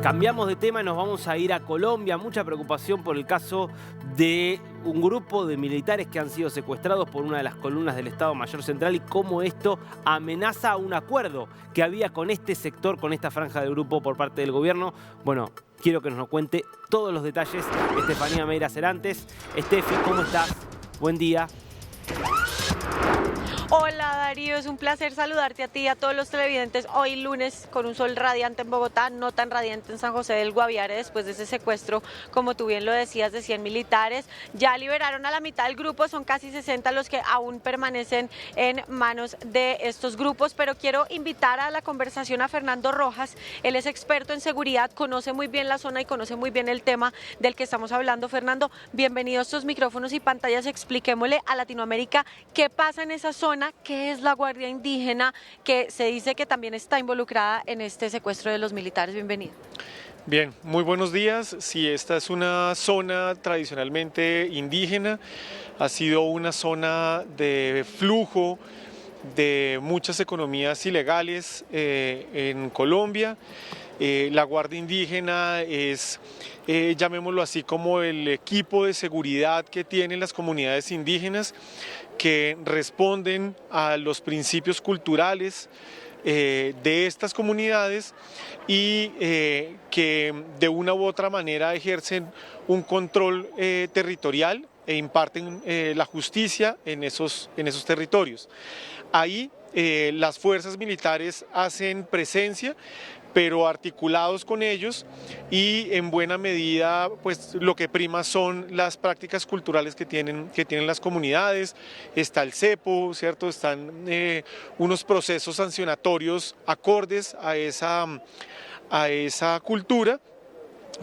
Cambiamos de tema y nos vamos a ir a Colombia. Mucha preocupación por el caso de un grupo de militares que han sido secuestrados por una de las columnas del Estado Mayor Central y cómo esto amenaza un acuerdo que había con este sector, con esta franja del grupo por parte del gobierno. Bueno, quiero que nos lo cuente todos los detalles Estefanía Meira Cerantes. Estefi, ¿cómo estás? Buen día. Hola Darío, es un placer saludarte a ti y a todos los televidentes hoy lunes con un sol radiante en Bogotá, no tan radiante en San José del Guaviare después de ese secuestro, como tú bien lo decías, de 100 militares. Ya liberaron a la mitad del grupo, son casi 60 los que aún permanecen en manos de estos grupos, pero quiero invitar a la conversación a Fernando Rojas. Él es experto en seguridad, conoce muy bien la zona y conoce muy bien el tema del que estamos hablando. Fernando, bienvenido a estos micrófonos y pantallas, expliquémosle a Latinoamérica qué pasa en esa zona. ¿Qué es la Guardia Indígena, que se dice que también está involucrada en este secuestro de los militares? Bienvenido. Bien, muy buenos días. Sí, esta es una zona tradicionalmente indígena, ha sido una zona de flujo de muchas economías ilegales en Colombia. La Guardia Indígena es, llamémoslo así, como el equipo de seguridad que tienen las comunidades indígenas que responden a los principios culturales de estas comunidades y que de una u otra manera ejercen un control territorial e imparten la justicia en esos territorios. Ahí las fuerzas militares hacen presencia, pero articulados con ellos, y en buena medida pues lo que prima son las prácticas culturales que tienen las comunidades. Está el cepo, ¿cierto? Están unos procesos sancionatorios acordes a esa cultura.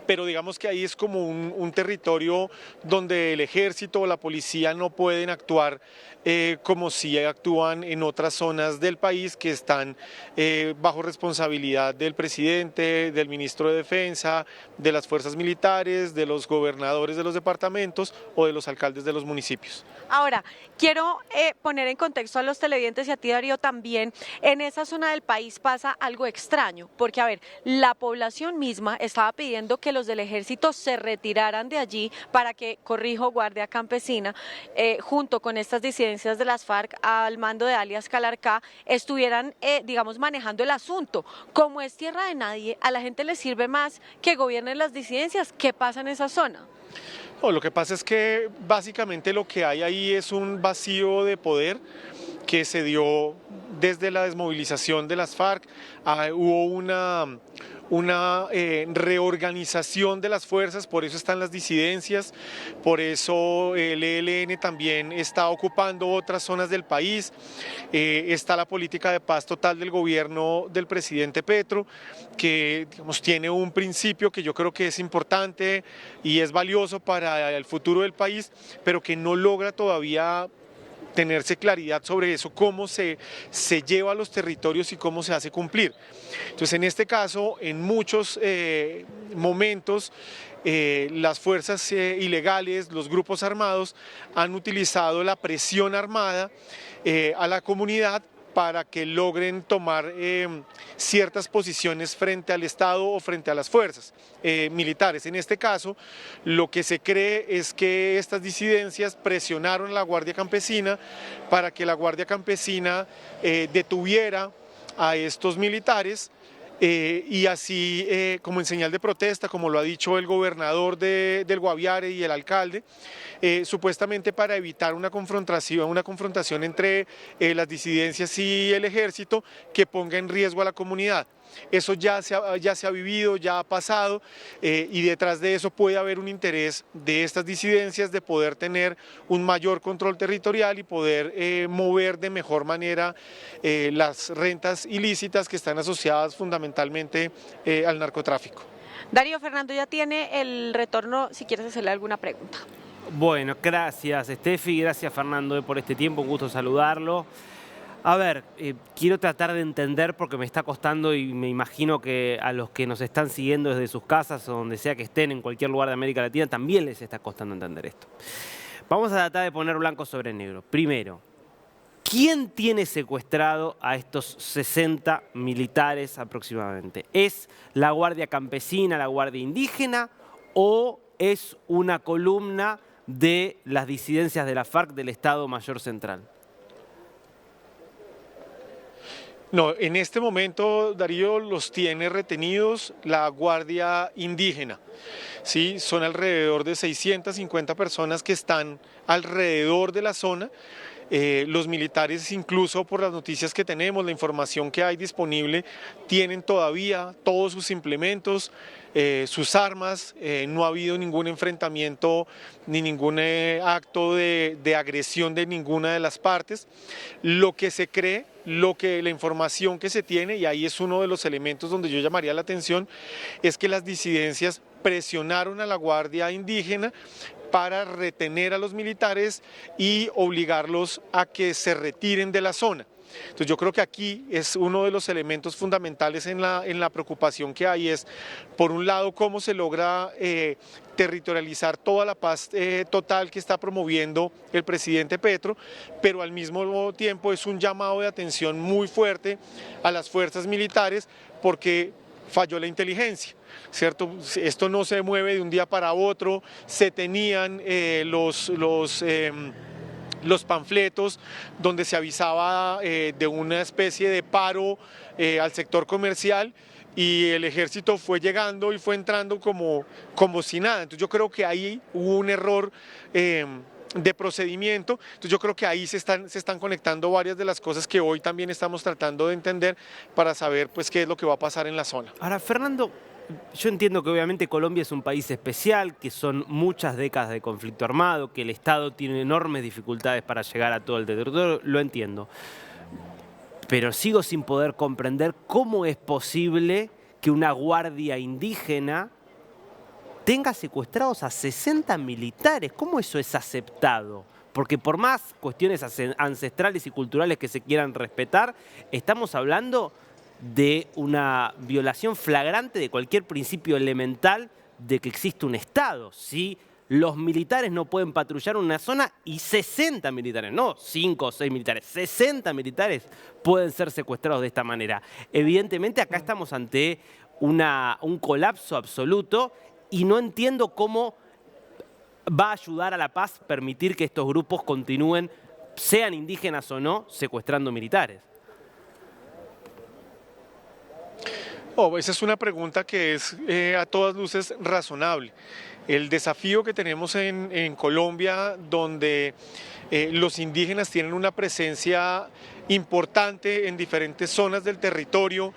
Pero digamos que ahí es como un territorio donde el ejército o la policía no pueden actuar como si actúan en otras zonas del país que están bajo responsabilidad del presidente, del ministro de Defensa, de las fuerzas militares, de los gobernadores de los departamentos o de los alcaldes de los municipios. Ahora, quiero poner en contexto a los televidentes y a ti, Darío, también. En esa zona del país pasa algo extraño, porque, a ver, la población misma estaba pidiendo que los del ejército se retiraran de allí para que, corrijo, Guardia Campesina, junto con estas disidencias de las FARC al mando de alias Calarcá, estuvieran, digamos, manejando el asunto. Como es tierra de nadie, a la gente le sirve más que gobiernen las disidencias. ¿Qué pasa en esa zona? No, lo que pasa es que básicamente lo que hay ahí es un vacío de poder que se dio desde la desmovilización de las FARC. Hubo una reorganización de las fuerzas, por eso están las disidencias, por eso el ELN también está ocupando otras zonas del país. Está la política de paz total del gobierno del presidente Petro, que digamos, tiene un principio que yo creo que es importante y es valioso para el futuro del país, pero que no logra todavía tenerse claridad sobre eso, cómo se lleva a los territorios y cómo se hace cumplir. Entonces, en este caso, en muchos momentos, las fuerzas ilegales, los grupos armados, han utilizado la presión armada a la comunidad para que logren tomar ciertas posiciones frente al Estado o frente a las fuerzas militares. En este caso, lo que se cree es que estas disidencias presionaron a la Guardia Campesina para que la Guardia Campesina detuviera a estos militares, y así como en señal de protesta, como lo ha dicho el gobernador del Guaviare y el alcalde, supuestamente para evitar una confrontación entre las disidencias y el ejército que ponga en riesgo a la comunidad. Eso ya se ha vivido, ya ha pasado, y detrás de eso puede haber un interés de estas disidencias de poder tener un mayor control territorial y poder mover de mejor manera las rentas ilícitas que están asociadas fundamentalmente al narcotráfico. Darío, Fernando ya tiene el retorno, si quieres hacerle alguna pregunta. Bueno, gracias Estefi, gracias Fernando por este tiempo, un gusto saludarlo. A ver, quiero tratar de entender porque me está costando y me imagino que a los que nos están siguiendo desde sus casas o donde sea que estén en cualquier lugar de América Latina también les está costando entender esto. Vamos a tratar de poner blanco sobre negro. Primero, ¿Quién tiene secuestrado a estos 60 militares aproximadamente? ¿Es la Guardia Campesina, la Guardia Indígena o es una columna de las disidencias de la FARC del Estado Mayor Central? No, en este momento, Darío, los tiene retenidos la Guardia Indígena. ¿Sí? Son alrededor de 650 personas que están alrededor de la zona. Los militares, incluso por las noticias que tenemos, la información que hay disponible, tienen todavía todos sus implementos, sus armas. No ha habido ningún enfrentamiento ni ningún acto de agresión de ninguna de las partes. Lo que se cree, la información que se tiene, y ahí es uno de los elementos donde yo llamaría la atención, es que las disidencias presionaron a la Guardia Indígena para retener a los militares y obligarlos a que se retiren de la zona. Entonces yo creo que aquí es uno de los elementos fundamentales en la preocupación que hay, es por un lado cómo se logra territorializar toda la paz total que está promoviendo el presidente Petro, pero al mismo tiempo es un llamado de atención muy fuerte a las fuerzas militares porque falló la inteligencia, ¿cierto? Esto no se mueve de un día para otro, se tenían los panfletos donde se avisaba de una especie de paro al sector comercial y el ejército fue llegando y fue entrando como si nada. Entonces yo creo que ahí hubo un error de procedimiento. Entonces yo creo que ahí se están conectando varias de las cosas que hoy también estamos tratando de entender para saber pues qué es lo que va a pasar en la zona. Ahora, Fernando, yo entiendo que obviamente Colombia es un país especial, que son muchas décadas de conflicto armado, que el Estado tiene enormes dificultades para llegar a todo el territorio, lo entiendo. Pero sigo sin poder comprender cómo es posible que una guardia indígena tenga secuestrados a 60 militares. ¿Cómo eso es aceptado? Porque por más cuestiones ancestrales y culturales que se quieran respetar, estamos hablando de una violación flagrante de cualquier principio elemental de que existe un Estado. ¿Sí? Los militares no pueden patrullar una zona y 60 militares, no 5 o 6 militares, 60 militares pueden ser secuestrados de esta manera. Evidentemente acá estamos ante un colapso absoluto y no entiendo cómo va a ayudar a la paz permitir que estos grupos continúen, sean indígenas o no, secuestrando militares. Esa es una pregunta que es a todas luces razonable. El desafío que tenemos en Colombia, donde los indígenas tienen una presencia importante en diferentes zonas del territorio,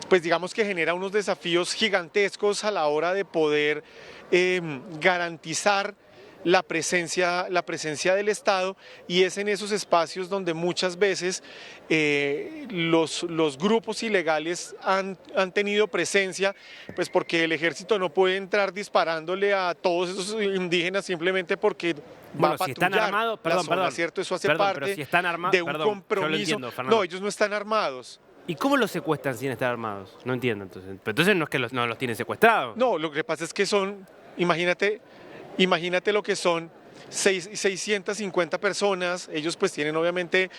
pues digamos que genera unos desafíos gigantescos a la hora de poder garantizar la presencia del Estado, y es en esos espacios donde muchas veces los grupos ilegales han tenido presencia, pues porque el ejército no puede entrar disparándole a todos esos indígenas simplemente porque va a patrullar. Si están armados, perdón, ¿cierto? Eso hace parte si están de un compromiso. No, ellos no están armados. ¿Y cómo los secuestran sin estar armados? No entiendo entonces. Pero entonces no es que no los tienen secuestrados. No, lo que pasa es que son, imagínate lo que son 650 personas. Ellos pues tienen obviamente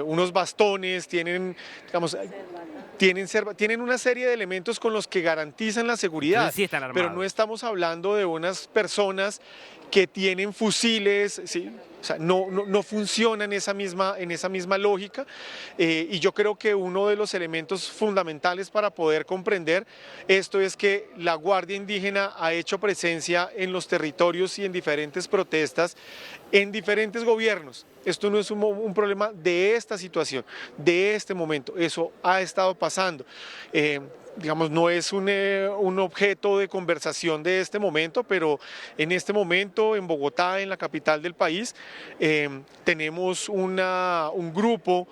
unos bastones, tienen, digamos, tienen una serie de elementos con los que garantizan la seguridad, sí están armados. Pero no estamos hablando de unas personas que tienen fusiles, ¿sí? O sea, no funciona en esa misma lógica, y yo creo que uno de los elementos fundamentales para poder comprender esto es que la Guardia Indígena ha hecho presencia en los territorios y en diferentes protestas, en diferentes gobiernos. Esto no es un problema de esta situación, de este momento, eso ha estado pasando. Digamos, no es un objeto de conversación de este momento, pero en este momento en Bogotá, en la capital del país, tenemos un grupo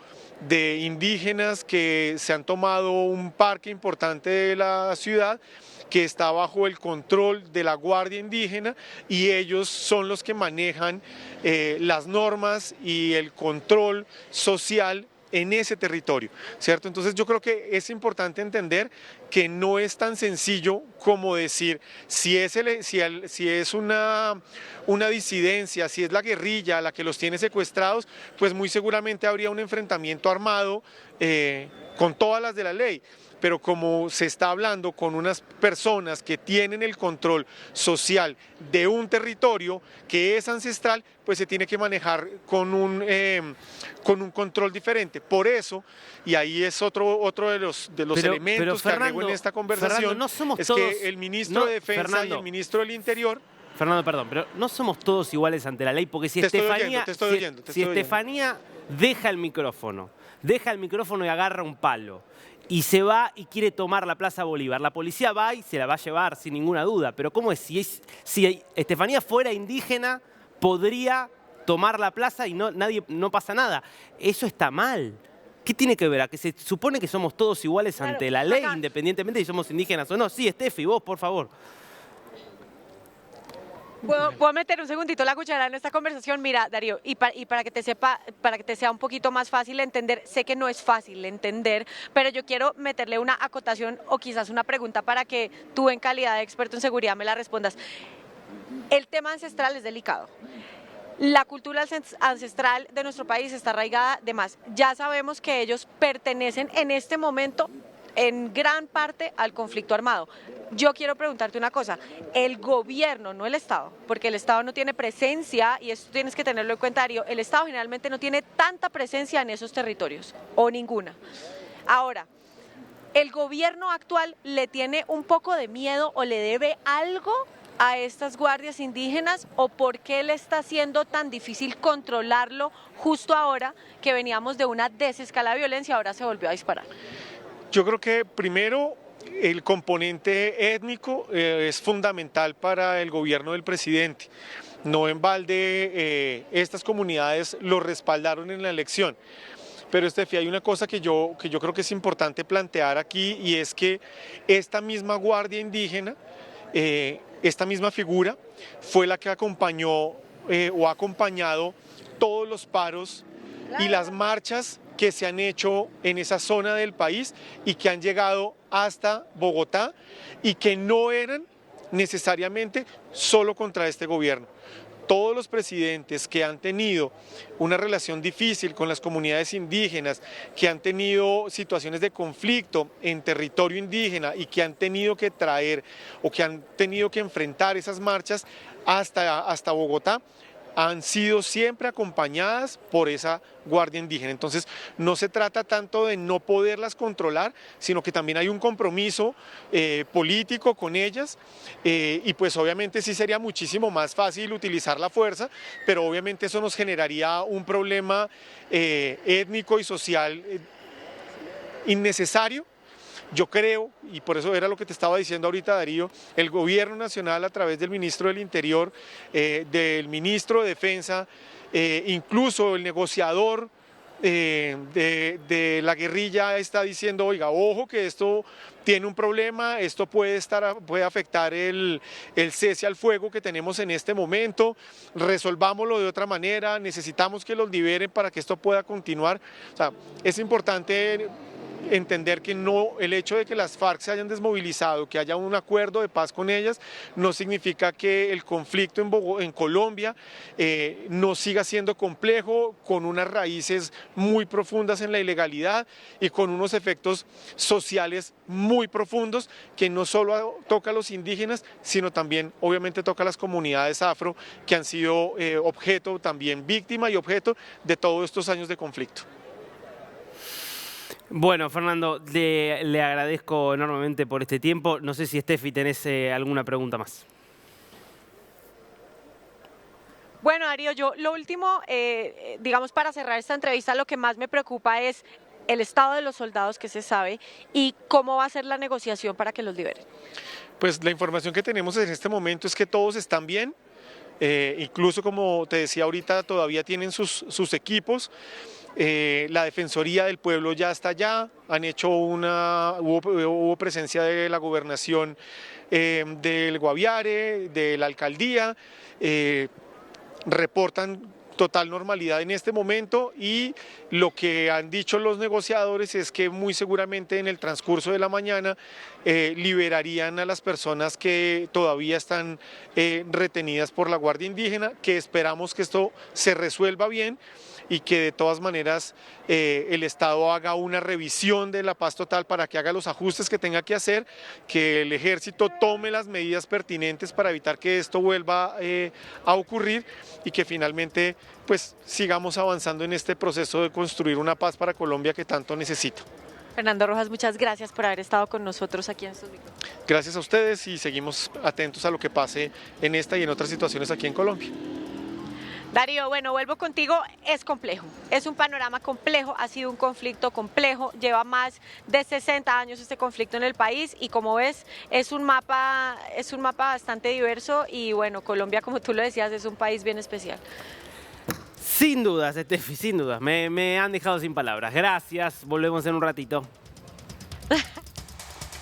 de indígenas que se han tomado un parque importante de la ciudad que está bajo el control de la Guardia Indígena, y ellos son los que manejan las normas y el control social en ese territorio, ¿cierto? Entonces yo creo que es importante entender que no es tan sencillo como decir si es una disidencia, si es la guerrilla la que los tiene secuestrados, pues muy seguramente habría un enfrentamiento armado con todas las de la ley. Pero como se está hablando con unas personas que tienen el control social de un territorio que es ancestral, pues se tiene que manejar con un control diferente. Por eso, y ahí es otro de los elementos que agrego en esta conversación, Fernando, no somos es todos, que el ministro de Defensa Fernando, y el ministro del Interior... Fernando, perdón, pero no somos todos iguales ante la ley, porque si Te estoy Estefanía, oyendo. si Estefanía deja el micrófono y agarra un palo y se va y quiere tomar la Plaza Bolívar, la policía va y se la va a llevar sin ninguna duda. Pero ¿cómo es? Si Estefanía fuera indígena, podría tomar la plaza y no pasa nada. Eso está mal. ¿Qué tiene que ver? ¿A que se supone que somos todos iguales ante la ley, independientemente de si somos indígenas o no? Sí, Estefi, vos, por favor. ¿Puedo meter un segundito la cuchara en esta conversación? Mira, Darío, y para que te sea un poquito más fácil entender, sé que no es fácil entender, pero yo quiero meterle una acotación o quizás una pregunta para que tú, en calidad de experto en seguridad, me la respondas. El tema ancestral es delicado. La cultura ancestral de nuestro país está arraigada de más. Ya sabemos que ellos pertenecen en este momento en gran parte al conflicto armado. Yo quiero preguntarte una cosa, el gobierno, no el Estado, porque el Estado no tiene presencia, y esto tienes que tenerlo en cuenta, Darío, el Estado generalmente no tiene tanta presencia en esos territorios, o ninguna. Ahora, ¿el gobierno actual le tiene un poco de miedo o le debe algo a estas guardias indígenas, o por qué le está siendo tan difícil controlarlo justo ahora que veníamos de una desescalada de violencia, ahora se volvió a disparar? Yo creo que primero el componente étnico es fundamental para el gobierno del presidente. No en balde estas comunidades lo respaldaron en la elección. Pero Estefi, hay una cosa que yo creo que es importante plantear aquí, y es que esta misma guardia indígena, esta misma figura, fue la que acompañó o ha acompañado todos los paros y las marchas que se han hecho en esa zona del país y que han llegado hasta Bogotá, y que no eran necesariamente solo contra este gobierno. Todos los presidentes que han tenido una relación difícil con las comunidades indígenas, que han tenido situaciones de conflicto en territorio indígena y que han tenido que traer o que han tenido que enfrentar esas marchas hasta Bogotá, han sido siempre acompañadas por esa guardia indígena. Entonces no se trata tanto de no poderlas controlar, sino que también hay un compromiso político con ellas, y pues obviamente sí sería muchísimo más fácil utilizar la fuerza, pero obviamente eso nos generaría un problema étnico y social innecesario. Yo creo, y por eso era lo que te estaba diciendo ahorita, Darío, el gobierno nacional, a través del ministro del Interior, del ministro de Defensa, incluso el negociador de la guerrilla, está diciendo: oiga, ojo que esto tiene un problema, esto puede afectar el cese al fuego que tenemos en este momento, resolvámoslo de otra manera, necesitamos que los liberen para que esto pueda continuar. O sea, es importante entender que no, el hecho de que las FARC se hayan desmovilizado, que haya un acuerdo de paz con ellas, no significa que el conflicto en Colombia no siga siendo complejo, con unas raíces muy profundas en la ilegalidad y con unos efectos sociales muy profundos que no solo toca a los indígenas, sino también obviamente toca a las comunidades afro, que han sido objeto, también víctima y objeto de todos estos años de conflicto. Bueno, Fernando, le agradezco enormemente por este tiempo. No sé si, Estefi, tenés alguna pregunta más. Bueno, Darío, yo lo último, digamos, para cerrar esta entrevista, lo que más me preocupa es el estado de los soldados, que se sabe, y cómo va a ser la negociación para que los liberen. Pues la información que tenemos en este momento es que todos están bien. Incluso, como te decía ahorita, todavía tienen sus equipos. La Defensoría del Pueblo ya está allá, hubo presencia de la gobernación del Guaviare, de la alcaldía, reportan total normalidad en este momento, y lo que han dicho los negociadores es que muy seguramente en el transcurso de la mañana liberarían a las personas que todavía están retenidas por la Guardia Indígena, que esperamos que esto se resuelva bien y que de todas maneras el Estado haga una revisión de la paz total para que haga los ajustes que tenga que hacer, que el ejército tome las medidas pertinentes para evitar que esto vuelva a ocurrir y que finalmente pues sigamos avanzando en este proceso de construir una paz para Colombia que tanto necesita. Fernando Rojas, muchas gracias por haber estado con nosotros aquí en estos micrófonos. Gracias a ustedes y seguimos atentos a lo que pase en esta y en otras situaciones aquí en Colombia. Darío, bueno, vuelvo contigo, es complejo, es un panorama complejo, ha sido un conflicto complejo, lleva más de 60 años este conflicto en el país y como ves es un mapa bastante diverso y bueno, Colombia, como tú lo decías, es un país bien especial. Sin dudas, Steffi, sin dudas, me han dejado sin palabras. Gracias, volvemos en un ratito.